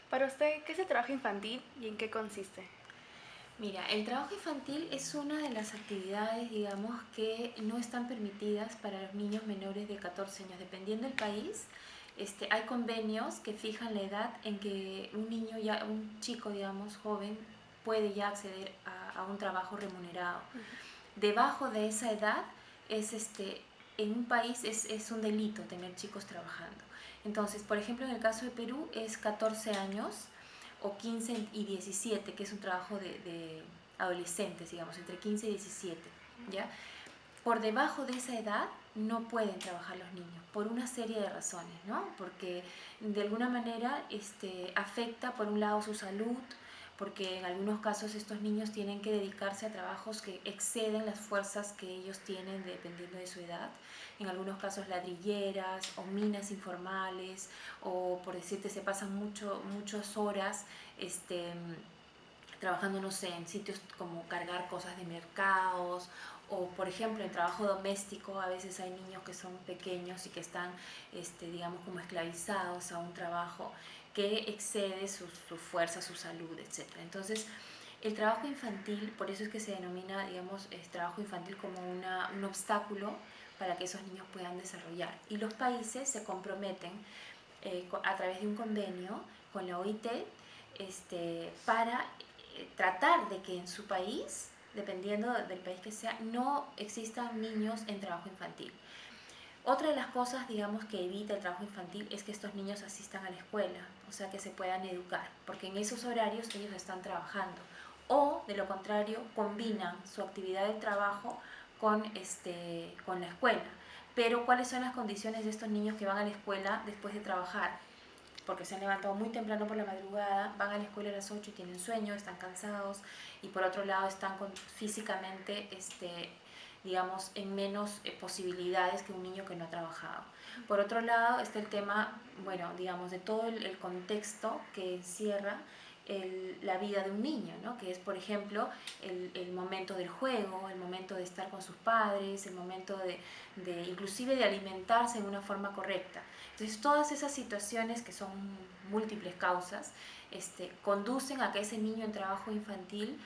Para usted, ¿qué es el trabajo infantil y en qué consiste? Mira, el trabajo infantil es una de las actividades, digamos, que no están permitidas para los niños menores de 14 años. Dependiendo del país, hay convenios que fijan la edad en que un niño, ya, un chico, digamos, joven, puede ya acceder a un trabajo remunerado. Debajo de esa edad en un país es un delito tener chicos trabajando. Entonces, por ejemplo, en el caso de Perú es 14 años o 15 y 17, que es un trabajo de adolescentes, digamos, entre 15 y 17, ¿ya? Por debajo de esa edad no pueden trabajar los niños por una serie de razones, ¿no? Porque de alguna manera afecta por un lado su salud, porque en algunos casos estos niños tienen que dedicarse a trabajos que exceden las fuerzas que ellos tienen dependiendo de su edad, en algunos casos ladrilleras o minas informales, o por decirte se pasan muchas horas trabajando, no sé, en sitios como cargar cosas de mercados, o por ejemplo en trabajo doméstico a veces hay niños que son pequeños y que están, digamos, como esclavizados a un trabajo que excede su fuerza, su salud, etc. Entonces, el trabajo infantil, por eso es que se denomina, digamos, trabajo infantil como un obstáculo para que esos niños puedan desarrollar. Y los países se comprometen a través de un convenio con la OIT para tratar de que en su país, dependiendo del país que sea, no existan niños en trabajo infantil. Otra de las cosas, digamos, que evita el trabajo infantil es que estos niños asistan a la escuela, o sea, que se puedan educar, porque en esos horarios ellos están trabajando. O, de lo contrario, combinan su actividad de trabajo con la escuela. Pero, ¿cuáles son las condiciones de estos niños que van a la escuela después de trabajar? Porque se han levantado muy temprano por la madrugada, van a la escuela a las 8 y tienen sueño, están cansados, y por otro lado están físicamente, digamos, en menos posibilidades que un niño que no ha trabajado. Por otro lado está el tema, bueno, digamos, de todo el contexto que encierra la vida de un niño, ¿no? Que es, por ejemplo, el momento del juego, el momento de estar con sus padres, el momento inclusive de alimentarse de una forma correcta. Entonces, todas esas situaciones, que son múltiples causas, conducen a que ese niño en trabajo infantil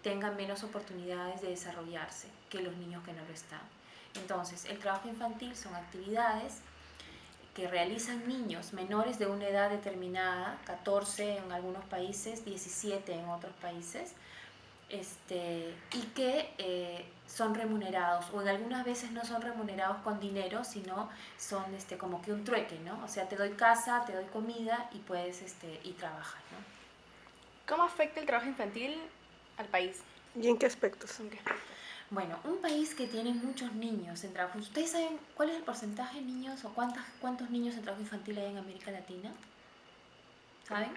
tenga menos oportunidades de desarrollarse que los niños que no lo están. Entonces, el trabajo infantil son actividades que realizan niños menores de una edad determinada, 14 en algunos países, 17 en otros países, y que son remunerados, o en algunas veces no son remunerados con dinero, sino son como que un trueque, ¿no? O sea, te doy casa, te doy comida y puedes y trabajas, ¿no? ¿Cómo afecta el trabajo infantil al país? ¿Y en qué aspectos? ¿En qué aspectos? Bueno, un país que tiene muchos niños en trabajo. ¿Ustedes saben cuál es el porcentaje de niños o cuántos niños en trabajo infantil hay en América Latina? ¿Saben?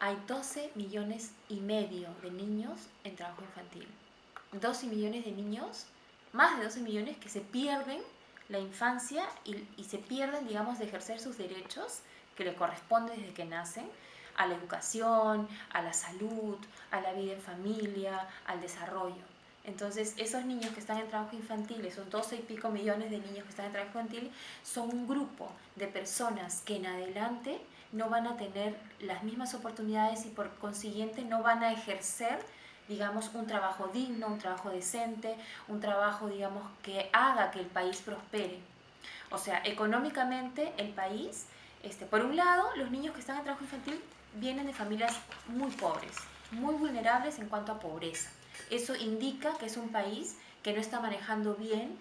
Hay 12 millones y medio de niños en trabajo infantil. 12 millones de niños, más de 12 millones que se pierden la infancia y se pierden, digamos, de ejercer sus derechos que le corresponden desde que nacen, a la educación, a la salud, a la vida en familia, al desarrollo. Entonces, esos niños que están en trabajo infantil, esos 12 y pico millones de niños que están en trabajo infantil, son un grupo de personas que en adelante no van a tener las mismas oportunidades y por consiguiente no van a ejercer, digamos, un trabajo digno, un trabajo decente, un trabajo, digamos, que haga que el país prospere. O sea, económicamente el país, por un lado, los niños que están en trabajo infantil vienen de familias muy pobres, muy vulnerables en cuanto a pobreza. Eso indica que es un país que no está manejando bien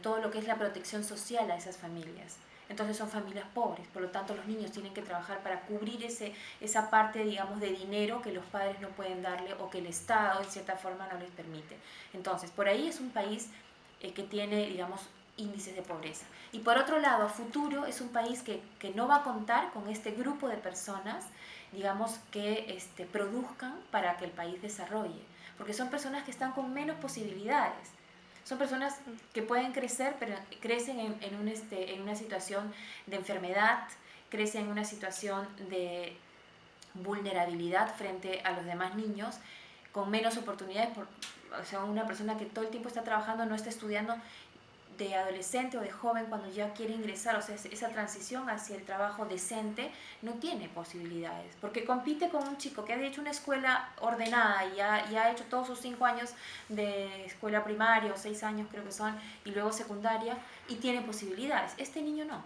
todo lo que es la protección social a esas familias. Entonces son familias pobres, por lo tanto los niños tienen que trabajar para cubrir esa parte, digamos, de dinero que los padres no pueden darle o que el Estado en cierta forma no les permite. Entonces, por ahí es un país que tiene, digamos, índices de pobreza. Y por otro lado, a futuro es un país que no va a contar con este grupo de personas, digamos, que produzcan para que el país desarrolle, porque son personas que están con menos posibilidades. Son personas que pueden crecer, pero crecen en una situación de enfermedad, crecen en una situación de vulnerabilidad frente a los demás niños, con menos oportunidades. O sea, una persona que todo el tiempo está trabajando, no está estudiando, de adolescente o de joven cuando ya quiere ingresar, o sea, esa transición hacia el trabajo decente, no tiene posibilidades, porque compite con un chico que ha hecho una escuela ordenada y ha hecho todos sus 5 años de escuela primaria o 6 años creo que son, y luego secundaria, y tiene posibilidades. Este niño no.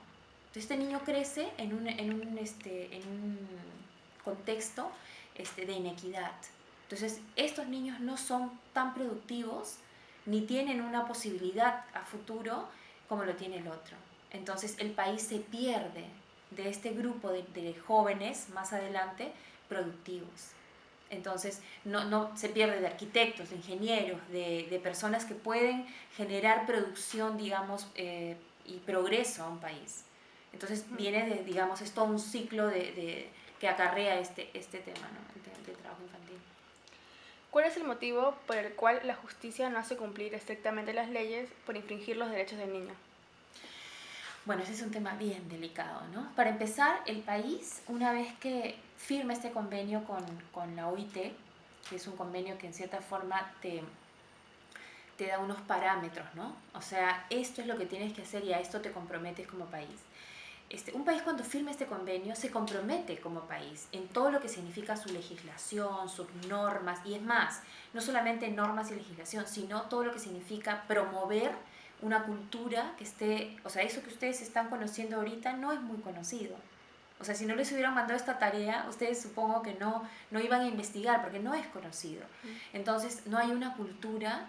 Entonces, este niño crece en un contexto de inequidad. Entonces, estos niños no son tan productivos ni tienen una posibilidad a futuro como lo tiene el otro. Entonces, el país se pierde de este grupo de jóvenes más adelante productivos. Entonces, no se pierde de arquitectos, de ingenieros, de personas que pueden generar producción, digamos, y progreso a un país. Entonces, viene de, digamos, es todo un ciclo que acarrea este tema, ¿no? del trabajo infantil. ¿Cuál es el motivo por el cual la justicia no hace cumplir estrictamente las leyes por infringir los derechos del niño? Bueno, ese es un tema bien delicado, ¿no? Para empezar, el país, una vez que firma este convenio con la OIT, que es un convenio que en cierta forma te da unos parámetros, ¿no? O sea, esto es lo que tienes que hacer y a esto te comprometes como país. Un país cuando firma este convenio se compromete como país en todo lo que significa su legislación, sus normas, y es más, no solamente normas y legislación, sino todo lo que significa promover una cultura que esté, o sea, eso que ustedes están conociendo ahorita no es muy conocido. O sea, si no les hubieran mandado esta tarea, ustedes supongo que no iban a investigar porque no es conocido. Entonces, no hay una cultura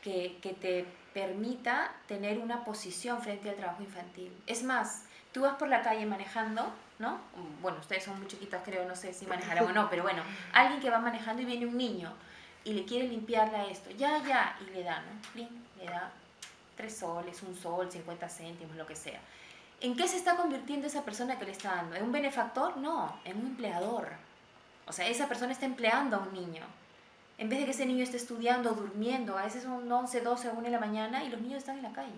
que te permita tener una posición frente al trabajo infantil. Es más, tú vas por la calle manejando, ¿no? Bueno, ustedes son muy chiquitas, creo, no sé si manejarán o no, pero bueno, alguien que va manejando y viene un niño y le quiere limpiarle a esto, ya, y le da, ¿no? Le da 3 soles, 1 sol, 50 céntimos, lo que sea. ¿En qué se está convirtiendo esa persona que le está dando? ¿En un benefactor? No, en un empleador. O sea, esa persona está empleando a un niño. En vez de que ese niño esté estudiando o durmiendo, a veces son 11, 12, 1 de la mañana y los niños están en la calle,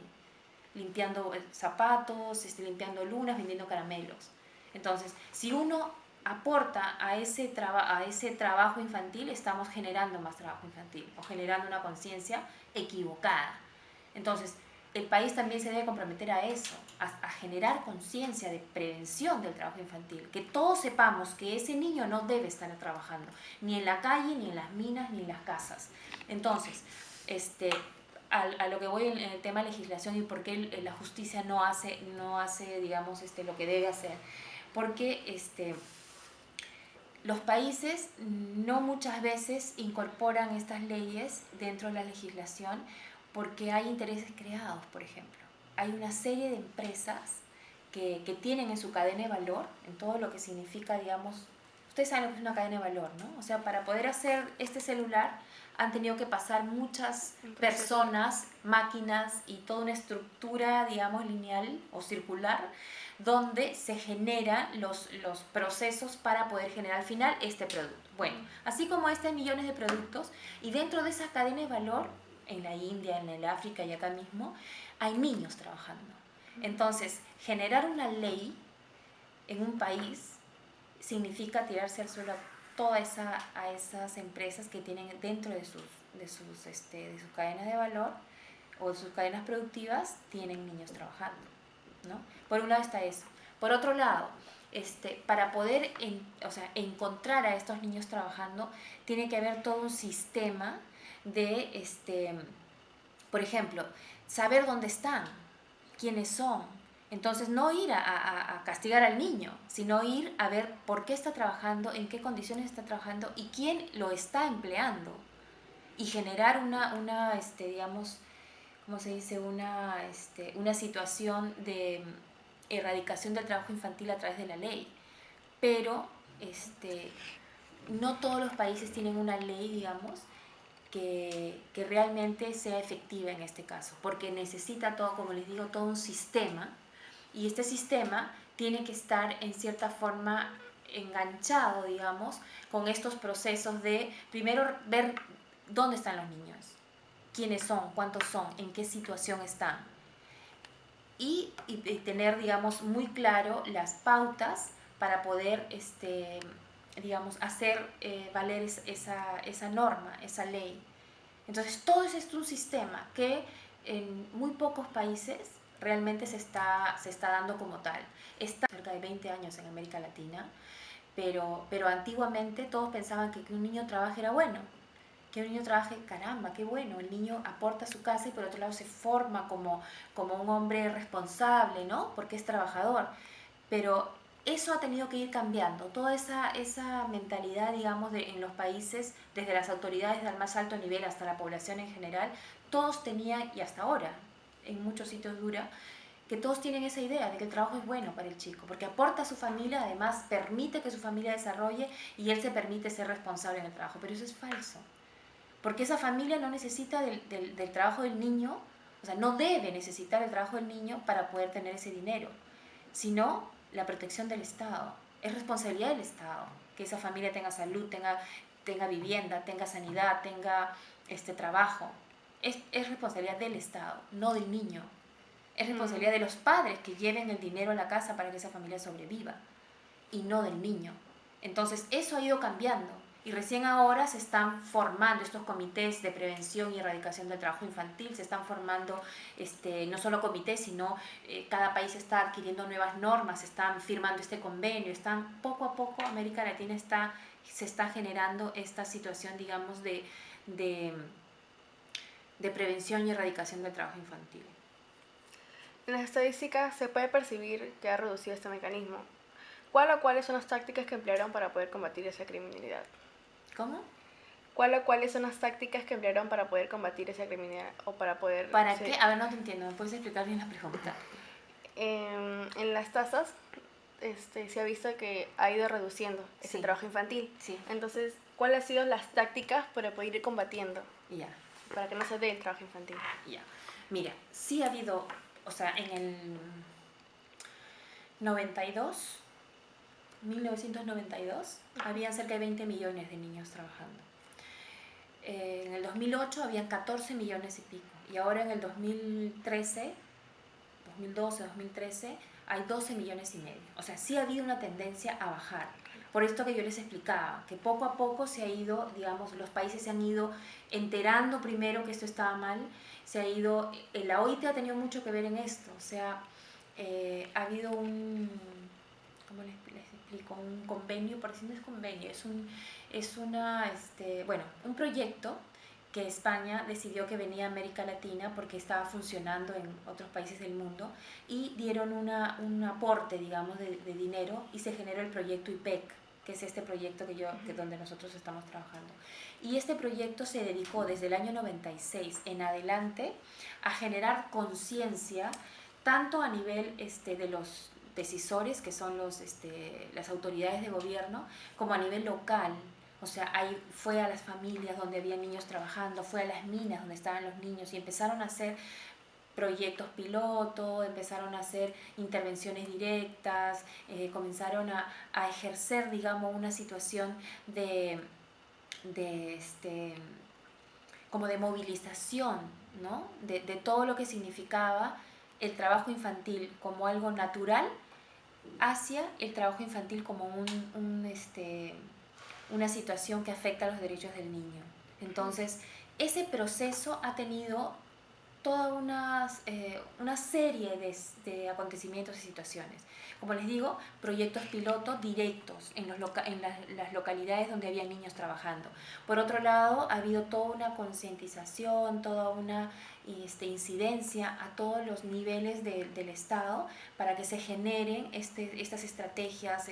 limpiando zapatos, limpiando lunas, vendiendo caramelos. Entonces, si uno aporta a ese trabajo infantil, estamos generando más trabajo infantil o generando una conciencia equivocada. Entonces, el país también se debe comprometer a eso, a generar conciencia de prevención del trabajo infantil, que todos sepamos que ese niño no debe estar trabajando, ni en la calle, ni en las minas, ni en las casas. Entonces, a lo que voy en el tema de legislación y por qué la justicia no hace digamos, lo que debe hacer, porque los países no muchas veces incorporan estas leyes dentro de la legislación porque hay intereses creados, por ejemplo. Hay una serie de empresas que tienen en su cadena de valor, en todo lo que significa, digamos, ustedes saben lo que es una cadena de valor, ¿no? O sea, para poder hacer este celular han tenido que pasar muchas personas, máquinas y toda una estructura, digamos, lineal o circular, donde se generan los procesos para poder generar al final este producto. Bueno, así como hay millones de productos, y dentro de esa cadena de valor, en la India, en el África y acá mismo, hay niños trabajando. Entonces, generar una ley en un país significa tirarse al suelo a esas empresas que tienen dentro de sus cadenas de valor o de sus cadenas productivas, tienen niños trabajando, ¿no? Por un lado está eso. Por otro lado, para poder encontrar a estos niños trabajando, tiene que haber todo un sistema de, por ejemplo, saber dónde están, quiénes son. Entonces, no ir a castigar al niño, sino ir a ver por qué está trabajando, en qué condiciones está trabajando y quién lo está empleando. Y generar digamos, ¿cómo se dice? Una situación de erradicación del trabajo infantil a través de la ley. Pero no todos los países tienen una ley, digamos, que realmente sea efectiva en este caso, porque necesita todo, como les digo, todo un sistema, y este sistema tiene que estar en cierta forma enganchado, digamos, con estos procesos de primero ver dónde están los niños, quiénes son, cuántos son, en qué situación están, y tener, digamos, muy claro las pautas para poder, digamos, hacer valer esa norma, esa ley. Entonces, todo es un sistema que en muy pocos países realmente se está dando como tal. Está cerca de 20 años en América Latina, pero antiguamente todos pensaban que un niño trabaje era bueno, que un niño trabaje, caramba, qué bueno, el niño aporta a su casa y por otro lado se forma como un hombre responsable, ¿no? Porque es trabajador. Pero eso ha tenido que ir cambiando, toda esa mentalidad, digamos, en los países, desde las autoridades del más alto nivel hasta la población en general, todos tenían, y hasta ahora, en muchos sitios dura, que todos tienen esa idea de que el trabajo es bueno para el chico, porque aporta a su familia, además permite que su familia desarrolle y él se permite ser responsable en el trabajo, pero eso es falso, porque esa familia no necesita del trabajo del niño, o sea, no debe necesitar el trabajo del niño para poder tener ese dinero, sino la protección del Estado. Es responsabilidad del Estado que esa familia tenga salud, tenga vivienda, tenga sanidad, tenga trabajo. Es responsabilidad del Estado, no del niño. Es responsabilidad de los padres que lleven el dinero a la casa para que esa familia sobreviva y no del niño. Entonces eso ha ido cambiando y recién ahora se están formando estos comités de prevención y erradicación del trabajo infantil, se están formando no solo comités, sino cada país está adquiriendo nuevas normas, están firmando este convenio, están poco a poco América Latina se está generando esta situación, digamos, de, de prevención y erradicación del trabajo infantil. En las estadísticas se puede percibir que ha reducido este mecanismo. ¿Cuáles son las tácticas que emplearon para poder combatir esa criminalidad? ¿Cómo? ¿Cuáles son las tácticas que emplearon para poder combatir esa criminalidad o para poder... ¿Para qué? A ver, no te entiendo, ¿me puedes explicar bien la pregunta? En las tasas se ha visto que ha ido reduciendo ese Sí. trabajo infantil. Sí. Entonces, ¿cuáles han sido las tácticas para poder ir combatiendo? Ya. Para que no se dé el trabajo infantil. Ya. Mira, sí ha habido, o sea, en el 1992, había cerca de 20 millones de niños trabajando. En el 2008 habían 14 millones y pico. Y ahora en el 2013, 2012, 2013, hay 12 millones y medio. O sea, sí ha habido una tendencia a bajar. Por esto que yo les explicaba, que poco a poco se ha ido, digamos, los países se han ido enterando primero que esto estaba mal, se ha ido, la OIT ha tenido mucho que ver en esto, o sea, ha habido ¿cómo les explico? Un convenio, por decir no es convenio, un proyecto que España decidió que venía a América Latina porque estaba funcionando en otros países del mundo y dieron un aporte, digamos, de dinero y se generó el proyecto IPEC, que es este proyecto donde nosotros estamos trabajando. Y este proyecto se dedicó desde el año 96 en adelante a generar conciencia tanto a nivel de los decisores, que son las autoridades de gobierno, como a nivel local. O sea, fue a las familias donde había niños trabajando, fue a las minas donde estaban los niños y empezaron a hacer proyectos piloto, empezaron a hacer intervenciones directas, comenzaron a ejercer, digamos, una situación como de movilización, ¿no? De todo lo que significaba el trabajo infantil como algo natural hacia el trabajo infantil como una situación que afecta a los derechos del niño. Entonces, ese proceso ha tenido toda una serie de acontecimientos y situaciones. Como les digo, proyectos pilotos directos en las localidades donde había niños trabajando. Por otro lado, ha habido toda una concientización, toda una incidencia a todos los niveles del Estado para que se generen estas estrategias,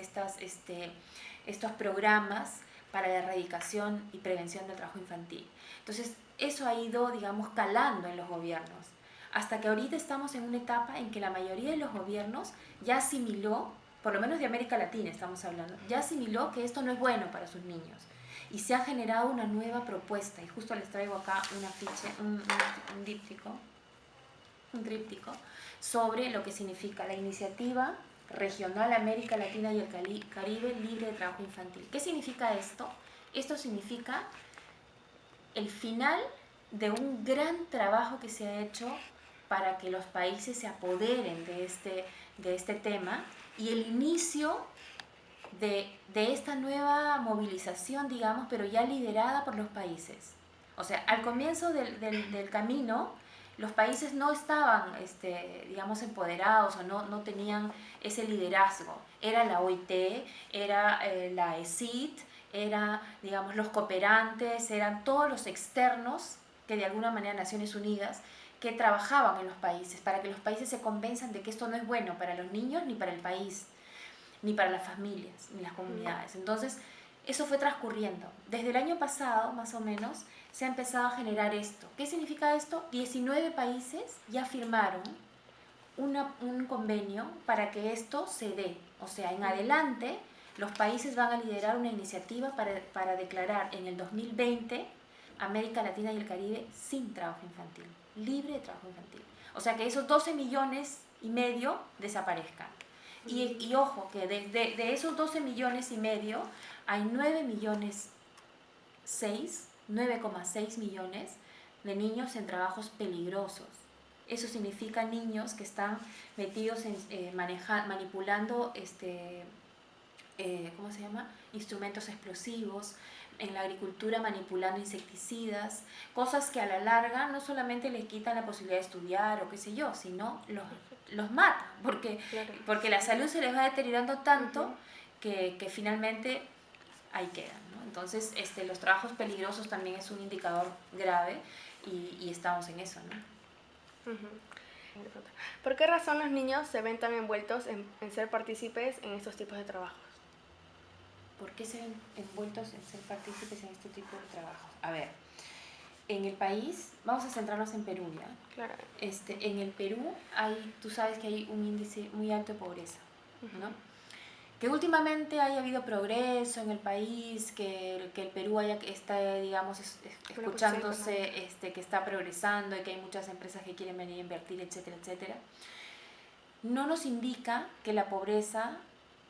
estos programas para la erradicación y prevención del trabajo infantil. Entonces, eso ha ido, digamos, calando en los gobiernos, hasta que ahorita estamos en una etapa en que la mayoría de los gobiernos ya asimiló, por lo menos de América Latina estamos hablando, ya asimiló que esto no es bueno para sus niños. Y se ha generado una nueva propuesta, y justo les traigo acá un afiche, un tríptico, sobre lo que significa la iniciativa regional América Latina y el Caribe libre de trabajo infantil. ¿Qué significa esto? Esto significa el final de un gran trabajo que se ha hecho para que los países se apoderen de este tema y el inicio de esta nueva movilización, digamos, pero ya liderada por los países. O sea, al comienzo del camino, los países no estaban, digamos, empoderados o no tenían ese liderazgo. Era la OIT, era la ECID, era, digamos, los cooperantes, eran todos los externos que de alguna manera Naciones Unidas que trabajaban en los países para que los países se convenzan de que esto no es bueno para los niños ni para el país, ni para las familias, ni las comunidades. Entonces, eso fue transcurriendo. Desde el año pasado, más o menos, se ha empezado a generar esto. ¿Qué significa esto? 19 países ya firmaron un convenio para que esto se dé. O sea, en adelante, los países van a liderar una iniciativa para declarar en el 2020 América Latina y el Caribe sin trabajo infantil, libre de trabajo infantil. O sea, que esos 12 millones y medio desaparezcan. Y ojo, que de esos 12 millones y medio hay 9,6 millones de niños en trabajos peligrosos. Eso significa niños que están metidos en manipulando ¿cómo se llama? Instrumentos explosivos, en la agricultura manipulando insecticidas, cosas que a la larga no solamente les quitan la posibilidad de estudiar o qué sé yo, sino los matan, porque la salud se les va deteriorando tanto que finalmente ahí quedan, ¿no? Entonces, los trabajos peligrosos también es un indicador grave y estamos en eso, ¿no? ¿Por qué razón los niños se ven tan envueltos en ser partícipes en estos tipos de trabajos? ¿Por qué se ven envueltos en ser partícipes en este tipo de trabajos? A ver, en el país, vamos a centrarnos en Perú, ¿ya? Claro. En el Perú tú sabes que hay un índice muy alto de pobreza, ¿no? Que últimamente haya habido progreso en el país, que el Perú está, digamos, escuchándose, que está progresando y que hay muchas empresas que quieren venir a invertir, etcétera, etcétera, no nos indica que la pobreza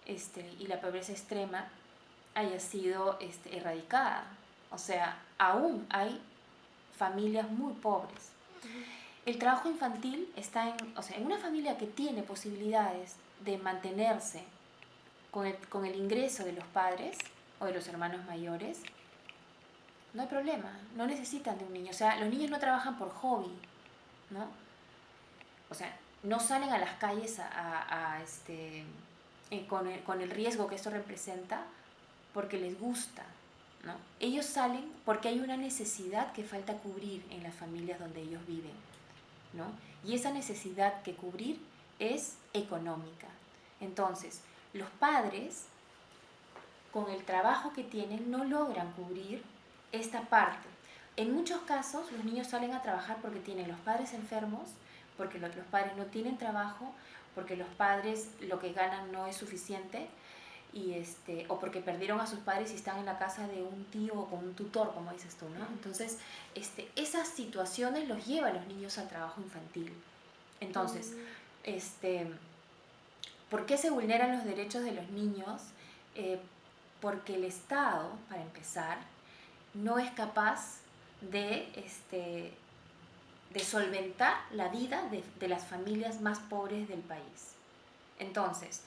y la pobreza extrema haya sido erradicada. O sea, aún hay familias muy pobres. El trabajo infantil está en una familia que tiene posibilidades de mantenerse con el ingreso de los padres o de los hermanos mayores, no hay problema, no necesitan de un niño. O sea, los niños no trabajan por hobby, ¿no? O sea, no salen a las calles con el riesgo que esto representa porque les gusta, ¿no? Ellos salen porque hay una necesidad que falta cubrir en las familias donde ellos viven, ¿no? Y esa necesidad que cubrir es económica. Entonces, los padres, con el trabajo que tienen, no logran cubrir esta parte. En muchos casos, los niños salen a trabajar porque tienen los padres enfermos, porque los padres no tienen trabajo, porque los padres lo que ganan no es suficiente, o porque perdieron a sus padres y están en la casa de un tío o con un tutor, como dices tú, ¿no? Entonces, esas situaciones los llevan a los niños al trabajo infantil. Entonces, ¿por qué se vulneran los derechos de los niños? Porque el Estado, para empezar, no es capaz de solventar la vida de las familias más pobres del país. Entonces,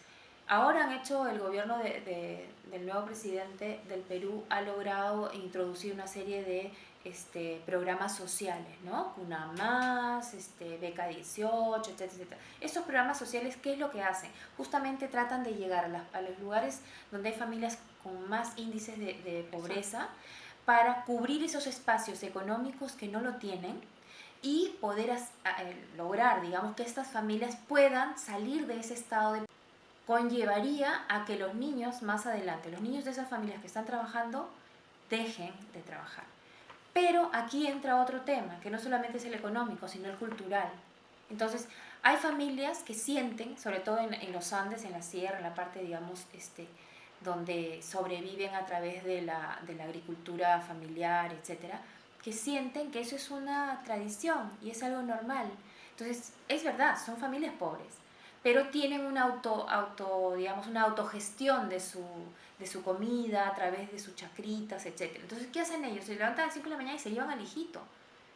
ahora el gobierno del nuevo presidente del Perú ha logrado introducir una serie de programas sociales, ¿no? Cuna Más, Beca 18, etcétera, etcétera. Estos programas sociales, ¿qué es lo que hacen? Justamente tratan de llegar a los lugares donde hay familias con más índices de pobreza para cubrir esos espacios económicos que no lo tienen y poder lograr, digamos, que estas familias puedan salir de ese estado de conllevaría a que los niños más adelante, los niños de esas familias que están trabajando, dejen de trabajar. Pero aquí entra otro tema, que no solamente es el económico, sino el cultural. Entonces, hay familias que sienten, sobre todo en los Andes, en la sierra, en la parte, digamos, donde sobreviven a través de la agricultura familiar, etcétera, que sienten que eso es una tradición y es algo normal. Entonces, es verdad, son familias pobres, pero tienen digamos, una autogestión de su comida a través de sus chacritas, etc. Entonces, ¿qué hacen ellos? Se levantan a las 5 de la mañana y se llevan al hijito,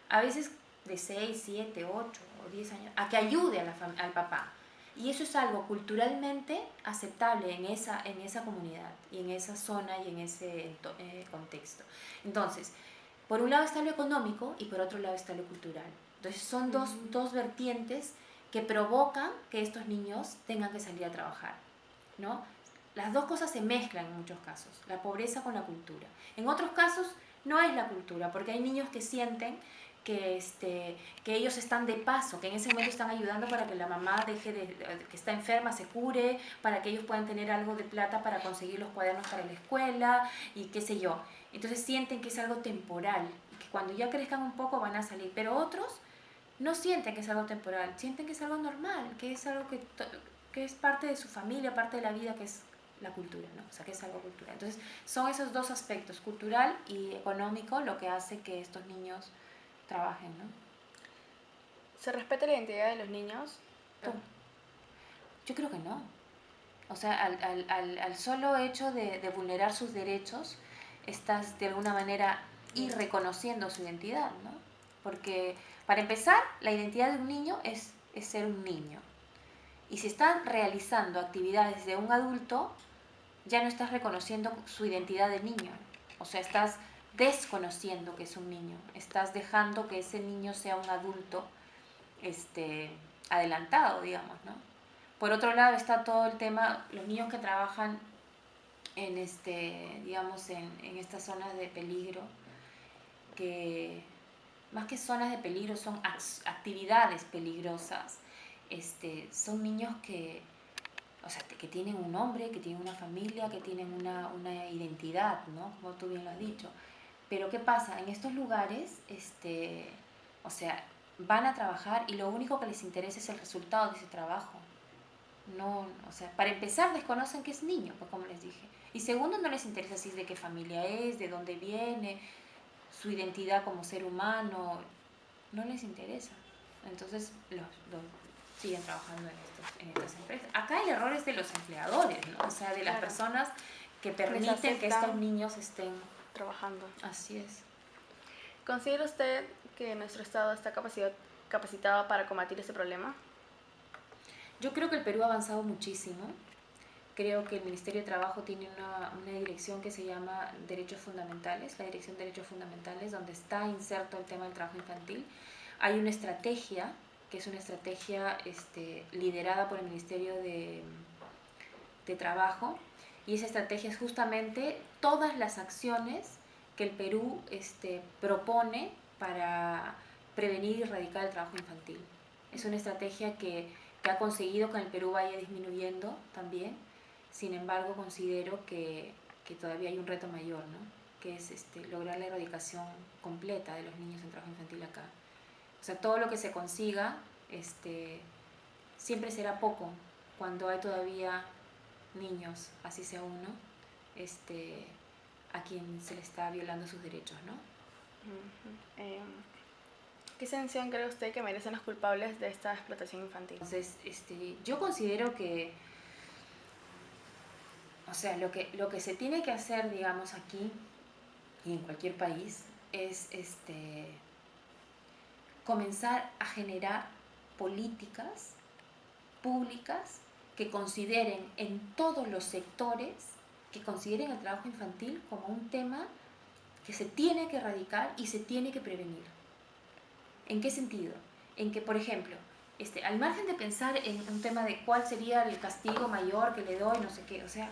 a veces de 6, 7, 8 o 10 años, a que ayude al papá. Y eso es algo culturalmente aceptable en esa comunidad y en esa zona y en ese contexto. Entonces, Por un lado está lo económico y por otro lado está lo cultural. Entonces son dos vertientes que provocan que estos niños tengan que salir a trabajar, ¿no? Las dos cosas se mezclan en muchos casos, la pobreza con la cultura. En otros casos no es la cultura, porque hay niños que sienten que ellos están de paso, que en ese momento están ayudando para que la mamá que está enferma se cure, para que ellos puedan tener algo de plata para conseguir los cuadernos para la escuela y qué sé yo. Entonces sienten que es algo temporal y que cuando ya crezcan un poco van a salir, pero otros no sienten que es algo temporal, sienten que es algo normal, que es algo que es parte de su familia, parte de la vida, que es la cultura, ¿no? O sea, que es algo cultural. Entonces, son esos dos aspectos, cultural y económico, lo que hace que estos niños trabajen, ¿no? ¿Se respeta la identidad de los niños? Yo creo que no. O sea, al solo hecho de vulnerar sus derechos, estás de alguna manera irreconociendo su identidad, ¿no? Porque, para empezar, la identidad de un niño es ser un niño. Y si están realizando actividades de un adulto, ya no estás reconociendo su identidad de niño. O sea, estás desconociendo que es un niño. Estás dejando que ese niño sea un adulto adelantado, digamos, ¿no? Por otro lado está todo el tema, los niños que trabajan en, digamos, en estas zonas de peligro, que más que zonas de peligro son actividades peligrosas. Son niños que, o sea, que tienen un nombre, que tienen una familia, que tienen una identidad, ¿no? Como tú bien lo has dicho. Pero ¿qué pasa? En estos lugares, o sea, van a trabajar y lo único que les interesa es el resultado de ese trabajo. No, o sea, para empezar desconocen que es niño, pues como les dije. Y segundo, no les interesa si es de qué familia es, de dónde viene, su identidad como ser humano, no les interesa. Entonces los siguen trabajando en estas empresas. Acá el error es de los empleadores, ¿no? O sea, de las personas que permiten que estos niños estén trabajando. Así es. ¿Considera usted que nuestro Estado está capacitado para combatir este problema? Yo creo que el Perú ha avanzado muchísimo. Creo que el Ministerio de Trabajo tiene una dirección que se llama Derechos Fundamentales, la Dirección de Derechos Fundamentales, donde está inserto el tema del trabajo infantil. Hay una estrategia, que es una estrategia liderada por el Ministerio de Trabajo, y esa estrategia es justamente todas las acciones que el Perú propone para prevenir y erradicar el trabajo infantil. Es una estrategia que ha conseguido que el Perú vaya disminuyendo también. Sin embargo, considero que todavía hay un reto mayor, ¿no? Que es lograr la erradicación completa de los niños en trabajo infantil acá. O sea, todo lo que se consiga siempre será poco cuando hay todavía niños, así sea uno, a quien se le está violando sus derechos, ¿no? ¿Qué sanción cree usted que merecen los culpables de esta explotación infantil? Entonces, yo considero que, o sea, lo que se tiene que hacer, digamos, aquí y en cualquier país es comenzar a generar políticas públicas que consideren en todos los sectores, que consideren el trabajo infantil como un tema que se tiene que erradicar y se tiene que prevenir. ¿En qué sentido? En que, por ejemplo, al margen de pensar en un tema de cuál sería el castigo mayor que le doy, no sé qué, o sea,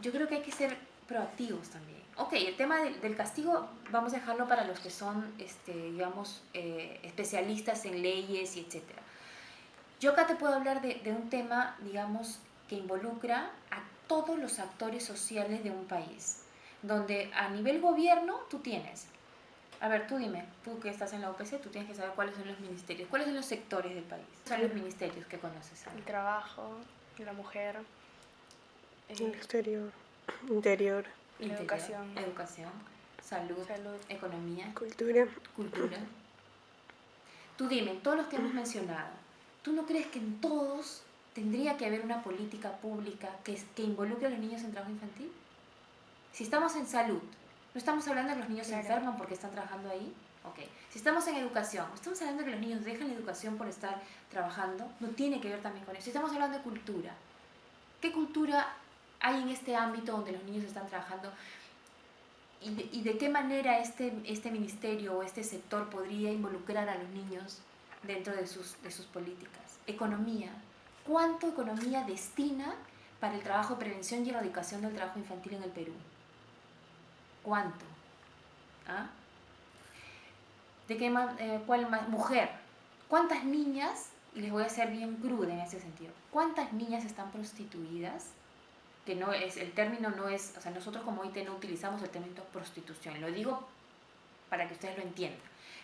yo creo que hay que ser proactivos también. Ok, el tema del castigo vamos a dejarlo para los que son, digamos, especialistas en leyes y etcétera. Yo acá te puedo hablar de un tema, digamos, que involucra a todos los actores sociales de un país, donde a nivel gobierno tú tienes, a ver, tú dime, tú que estás en la UPC, tú tienes que saber cuáles son los ministerios, cuáles son los sectores del país, son los ministerios que conoces. El trabajo, la mujer, el exterior, interior, educación, salud, economía, cultura. Tú dime, en todos los que hemos mencionado, ¿tú no crees que en todos tendría que haber una política pública que involucre a los niños en trabajo infantil? Si estamos en salud, ¿no estamos hablando de que los niños se enferman porque están trabajando ahí? Okay. Si estamos en educación, ¿estamos hablando de que los niños dejan la educación por estar trabajando? No tiene que ver también con eso. Si estamos hablando de cultura, ¿qué cultura hay en este ámbito donde los niños están trabajando? y de qué manera este ministerio o este sector podría involucrar a los niños dentro de sus políticas. Economía. ¿Cuánto economía destina para el trabajo de prevención y erradicación del trabajo infantil en el Perú? ¿Cuánto? ¿Ah? ¿De qué más? ¿Cuál más? Mujer. ¿Cuántas niñas, y les voy a ser bien cruda en ese sentido, cuántas niñas están prostituidas? Que no es, el término no es, o sea, nosotros como OIT no utilizamos el término prostitución, lo digo para que ustedes lo entiendan,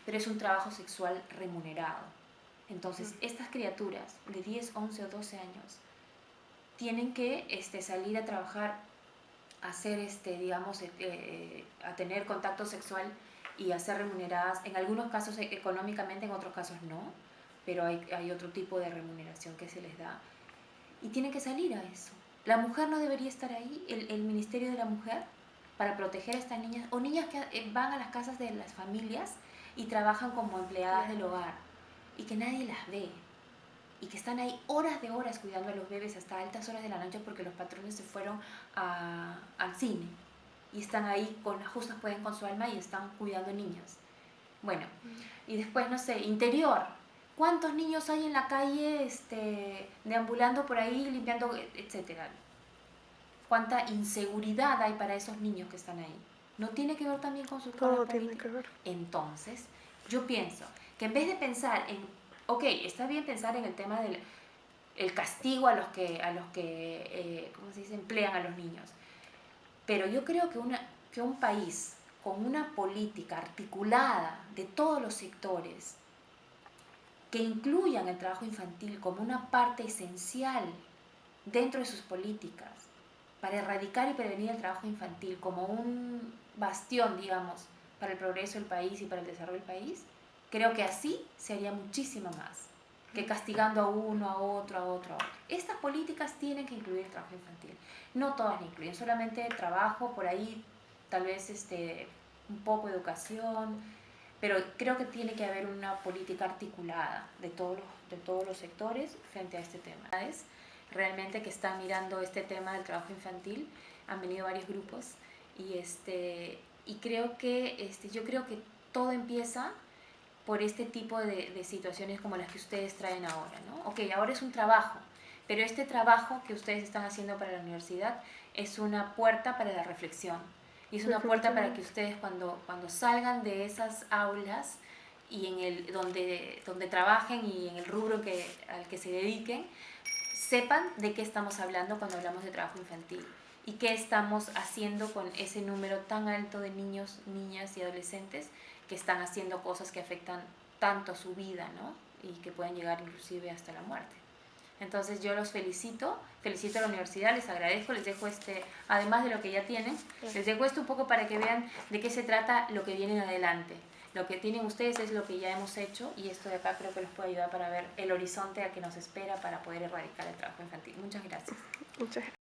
pero es un trabajo sexual remunerado. Entonces, estas criaturas de 10, 11 o 12 años tienen que salir a trabajar, a hacer, digamos, a tener contacto sexual y a ser remuneradas, en algunos casos económicamente, en otros casos no, pero hay otro tipo de remuneración que se les da. Y tienen que salir a eso. La mujer no debería estar ahí, el Ministerio de la Mujer, para proteger a estas niñas, o niñas que van a las casas de las familias y trabajan como empleadas del hogar, y que nadie las ve, y que están ahí horas de horas cuidando a los bebés hasta altas horas de la noche porque los patrones se fueron al cine, y están ahí con las justas pueden con su alma y están cuidando niños. Bueno, y después, no sé, interior. ¿Cuántos niños hay en la calle deambulando por ahí, limpiando, etcétera? ¿Cuánta inseguridad hay para esos niños que están ahí? ¿No tiene que ver también con su Todo tiene que ver. Entonces, yo pienso que en vez de pensar en, ok, está bien pensar en el tema del el castigo a los que ¿cómo se dice?, emplean a los niños, pero yo creo que un país con una política articulada de todos los sectores que incluyan el trabajo infantil como una parte esencial dentro de sus políticas para erradicar y prevenir el trabajo infantil como un bastión, digamos, para el progreso del país y para el desarrollo del país, creo que así se haría muchísimo más que castigando a uno, a otro, a otro, a otro. Estas políticas tienen que incluir el trabajo infantil. No todas lo incluyen, solamente trabajo, por ahí tal vez un poco de educación, pero creo que tiene que haber una política articulada de todos los sectores frente a este tema. Realmente que están mirando este tema del trabajo infantil, han venido varios grupos y creo que yo creo que todo empieza por este tipo de situaciones como las que ustedes traen ahora, ¿no? Ok, ahora es un trabajo, pero este trabajo que ustedes están haciendo para la universidad es una puerta para la reflexión. Y es una puerta para que ustedes cuando salgan de esas aulas y donde trabajen y en el rubro al que se dediquen, sepan de qué estamos hablando cuando hablamos de trabajo infantil y qué estamos haciendo con ese número tan alto de niños, niñas y adolescentes que están haciendo cosas que afectan tanto su vida, ¿no? Y que pueden llegar inclusive hasta la muerte. Entonces yo los felicito a la universidad, les agradezco, les dejo además de lo que ya tienen, les dejo esto un poco para que vean de qué se trata lo que viene en adelante. Lo que tienen ustedes es lo que ya hemos hecho y esto de acá creo que les puede ayudar para ver el horizonte al que nos espera para poder erradicar el trabajo infantil. Muchas gracias. Muchas gracias.